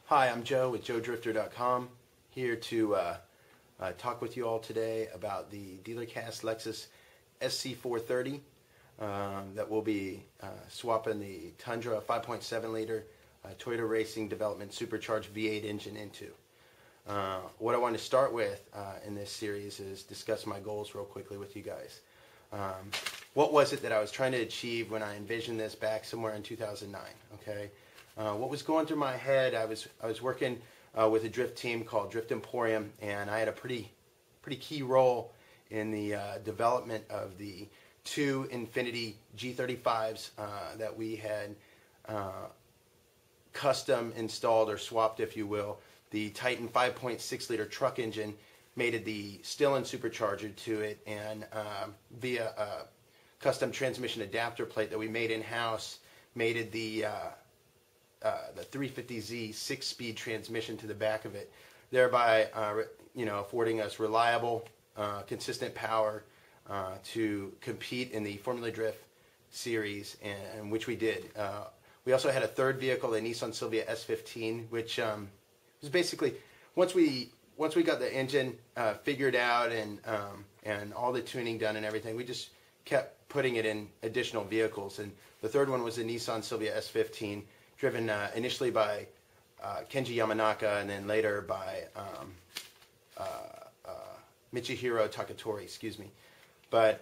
Hi, I'm Joe with JoeDrifter.com, here to talk with you all today about the DEALERCAST Lexus SC430 that we'll be swapping the Tundra 5.7 liter Toyota Racing Development Supercharged V8 engine into. What I want to start with in this series is discuss my goals real quickly with you guys. What was it that I was trying to achieve when I envisioned this back somewhere in 2009? Okay. What was going through my head? I was working with a drift team called Drift Emporium, and I had a pretty key role in the development of the two Infinity G35s that we had custom installed or swapped, if you will. The Titan 5.6 liter truck engine mated the Stillin supercharger to it, and via a custom transmission adapter plate that we made in-house, mated the 350Z 6-speed transmission to the back of it, thereby affording us reliable, consistent power to compete in the Formula Drift series, and which we did. We also had a third vehicle, the Nissan Silvia S15, which was basically once we got the engine figured out and all the tuning done and everything, we just kept putting it in additional vehicles. And the third one was the Nissan Silvia S15, driven initially by Kenji Yamanaka and then later by Michihiro Takatori, excuse me. But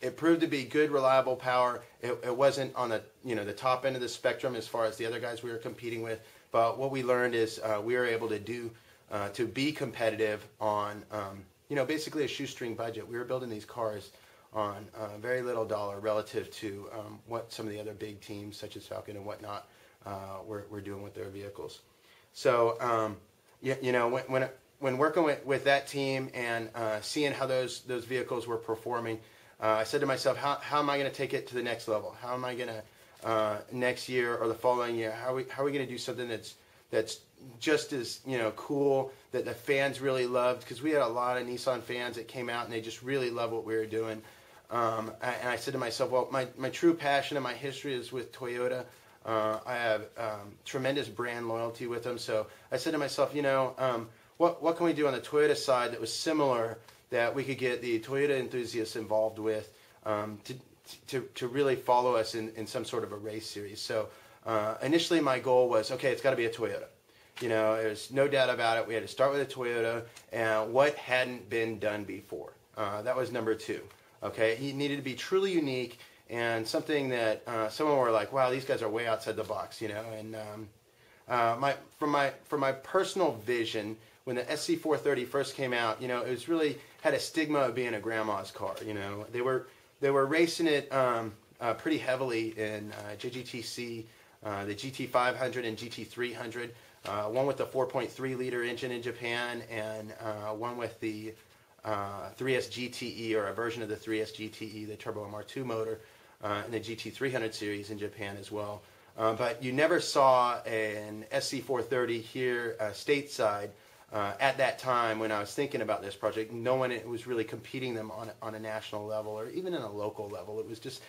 it proved to be good, reliable power. It wasn't on the top end of the spectrum as far as the other guys we were competing with. But what we learned is we were able to be competitive on basically a shoestring budget. We were building these cars on very little dollar relative to what some of the other big teams such as Falcon and whatnot were doing with their vehicles. So when working with that team and seeing how those vehicles were performing, I said to myself, how am I going to take it to the next level? How am I going to next year or the following year? How are we going to do something that's just as cool, that the fans really loved? Because we had a lot of Nissan fans that came out and they just really loved what we were doing. And I said to myself, well, my true passion and my history is with Toyota. I have tremendous brand loyalty with them. So I said to myself, what can we do on the Toyota side that was similar, that we could get the Toyota enthusiasts involved with to really follow us in some sort of a race series. So initially my goal was, okay, it's got to be a Toyota. There's no doubt about it. We had to start with a Toyota, and what hadn't been done before. That was number two. Okay, it needed to be truly unique and something that someone were like, wow, these guys are way outside the box, And from my personal vision, when the SC430 first came out, it was really had a stigma of being a grandma's car. They were racing it pretty heavily in JGTC, the GT500 and GT300. One with the 4.3 liter engine in Japan, and one with the 3S GTE, or a version of the 3S GTE, the Turbo MR2 motor, in the GT300 series in Japan as well. But you never saw an SC430 here stateside at that time when I was thinking about this project. No one was really competing them on a national level or even in a local level. It was just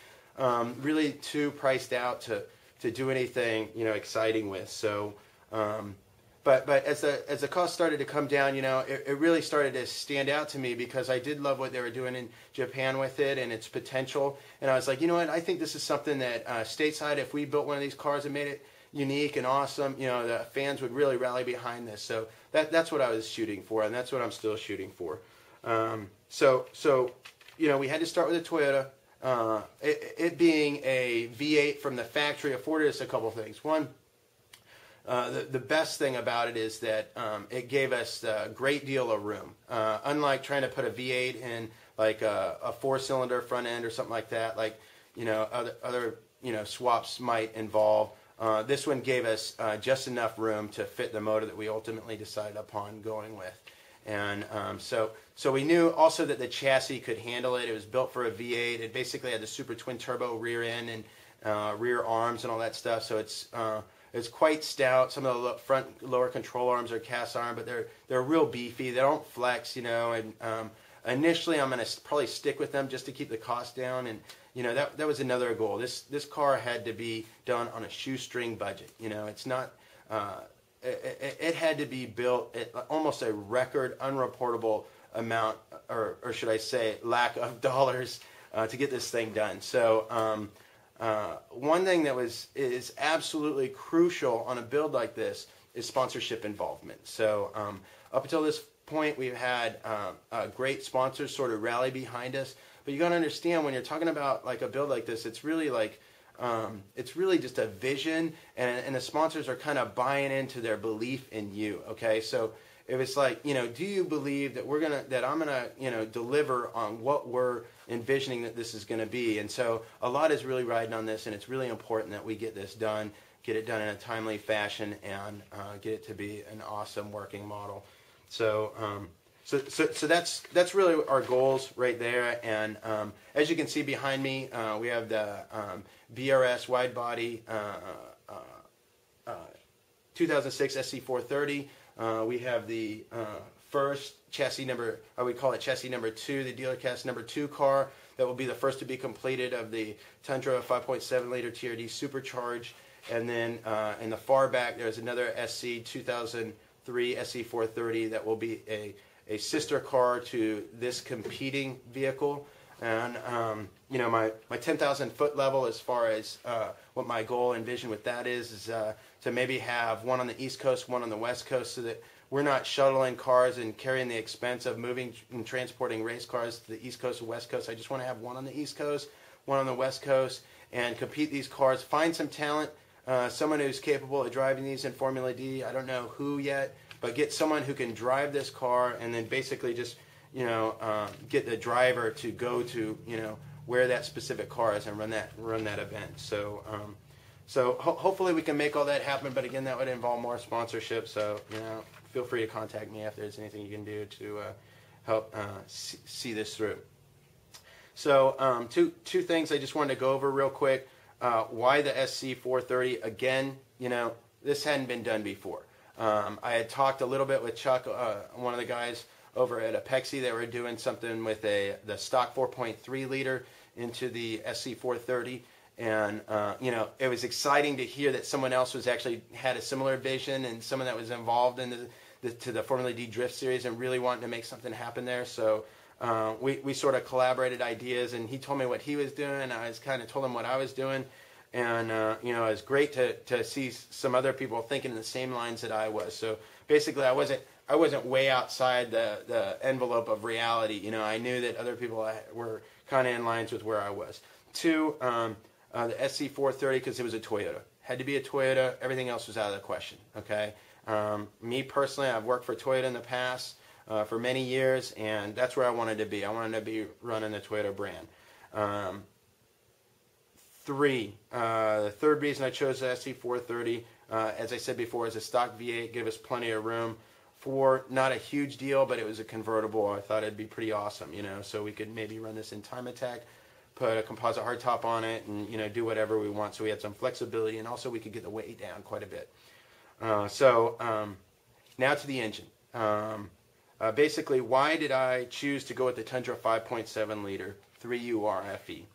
really too priced out to do anything exciting with. So. But as the cost started to come down, it really started to stand out to me, because I did love what they were doing in Japan with it and its potential. And I was like, what, I think this is something that stateside, if we built one of these cars and made it unique and awesome, the fans would really rally behind this. So that's what I was shooting for, and that's what I'm still shooting for. So we had to start with a Toyota. It being a V8 from the factory afforded us a couple things. One, the best thing about it is that it gave us a great deal of room. Unlike trying to put a V8 in like a 4-cylinder front end or something like that, like other swaps might involve, this one gave us just enough room to fit the motor that we ultimately decided upon going with. And so we knew also that the chassis could handle it. It was built for a V8. It basically had the super twin turbo rear end and rear arms and all that stuff. So it's quite stout. Some of the front lower control arms are cast iron, but they're real beefy. They don't flex, And initially, I'm going to probably stick with them just to keep the cost down. And that was another goal. This car had to be done on a shoestring budget. It's not it had to be built at almost a record unreportable amount, or should I say lack of dollars to get this thing done. So one thing that is absolutely crucial on a build like this is sponsorship involvement. So up until this point, we've had great sponsors sort of rally behind us. But you got to understand, when you're talking about like a build like this, it's really like it's really just a vision, and the sponsors are kind of buying into their belief in you. Okay, so if it's like, you know, do you believe that I'm gonna, you know, deliver on what we're envisioning that this is going to be? And so a lot is really riding on this, and it's really important that we get this done, get it done in a timely fashion, and get it to be an awesome working model. So so that's really our goals right there. And as you can see behind me, we have the BRS wide body 2006 SC430. We have the first chassis number, I would call it chassis number 2, the DealerCast number 2 car that will be the first to be completed of the Tundra 5.7 liter TRD Supercharged. And then in the far back, there's another SC 2003 SC430 that will be a sister car to this competing vehicle. And you know, my 10,000 foot level, as far as what my goal and vision with that is to maybe have one on the East Coast, one on the West Coast, so that we're not shuttling cars and carrying the expense of moving and transporting race cars to the East Coast and West Coast. I just want to have one on the East Coast, one on the West Coast, and compete these cars. Find some talent, someone who's capable of driving these in Formula D. I don't know who yet, but get someone who can drive this car, and then basically just, you know, get the driver to go to, you know, where that specific car is and run that event. So hopefully we can make all that happen. But again, that would involve more sponsorship. So, you know, feel free to contact me if there's anything you can do to help see this through. So two things I just wanted to go over real quick. Why the SC430? Again, you know, this hadn't been done before. I had talked a little bit with Chuck, one of the guys over at Apexi. They were doing something with the stock 4.3 liter into the SC430, and you know, it was exciting to hear that someone else was actually had a similar vision, and someone that was involved in the Formula D Drift Series and really wanting to make something happen there. So we sort of collaborated ideas, and he told me what he was doing, and I was kind of told him what I was doing. And you know, it was great to see some other people thinking in the same lines that I was. So basically, I wasn't way outside the envelope of reality. You know, I knew that other people were kind of in lines with where I was. Two, the SC430, because it was a Toyota. Had to be a Toyota. Everything else was out of the question. Okay. Me personally, I've worked for Toyota in the past for many years, and that's where I wanted to be. I wanted to be running the Toyota brand. The third reason I chose the SC430, as I said before, is a stock V8, gave us plenty of room. 4, not a huge deal, but it was a convertible. I thought it'd be pretty awesome, you know, so we could maybe run this in time attack, put a composite hardtop on it, and, you know, do whatever we want. So we had some flexibility, and also we could get the weight down quite a bit. Now to the engine. Basically, why did I choose to go with the Tundra 5.7 liter 3UR FE?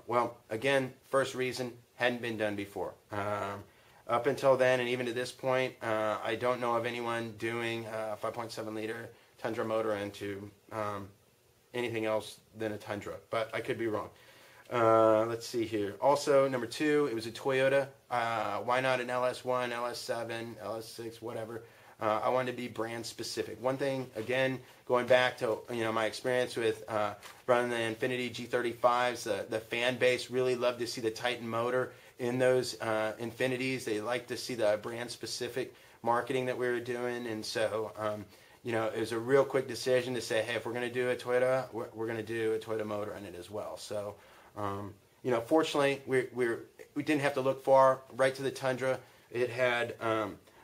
Well, again, first reason, hadn't been done before. Up until then, and even to this point, I don't know of anyone doing a 5.7 liter Tundra motor into anything else than a Tundra, but I could be wrong. Let's see here. Also, number 2, it was a Toyota. Why not an LS1, LS7, LS6, whatever? I wanted to be brand specific. One thing, again, going back to, you know, my experience with running the Infiniti G35s, the fan base really loved to see the Titan motor in those Infinitis. They liked to see the brand specific marketing that we were doing, and so you know, it was a real quick decision to say, hey, if we're going to do a Toyota, we're going to do a Toyota motor in it as well. So you know, fortunately, we didn't have to look far. Right to the Tundra, it had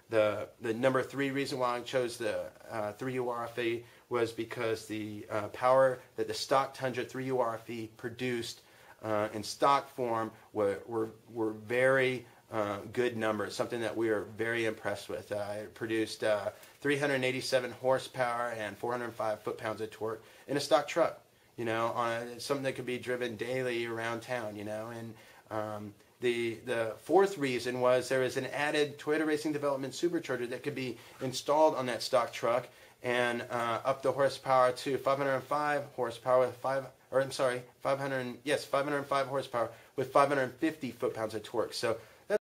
the number 3 reason why I chose the 3URFE was because the power that the stock Tundra 3URFE produced in stock form were very good numbers, something that we were very impressed with. It produced 387 horsepower and 405 foot-pounds of torque in a stock truck, you know, on something that could be driven daily around town, you know, and The fourth reason was there is an added Toyota Racing Development supercharger that could be installed on that stock truck and up the horsepower to 505 horsepower with 505 horsepower with 550 foot-pounds of torque. So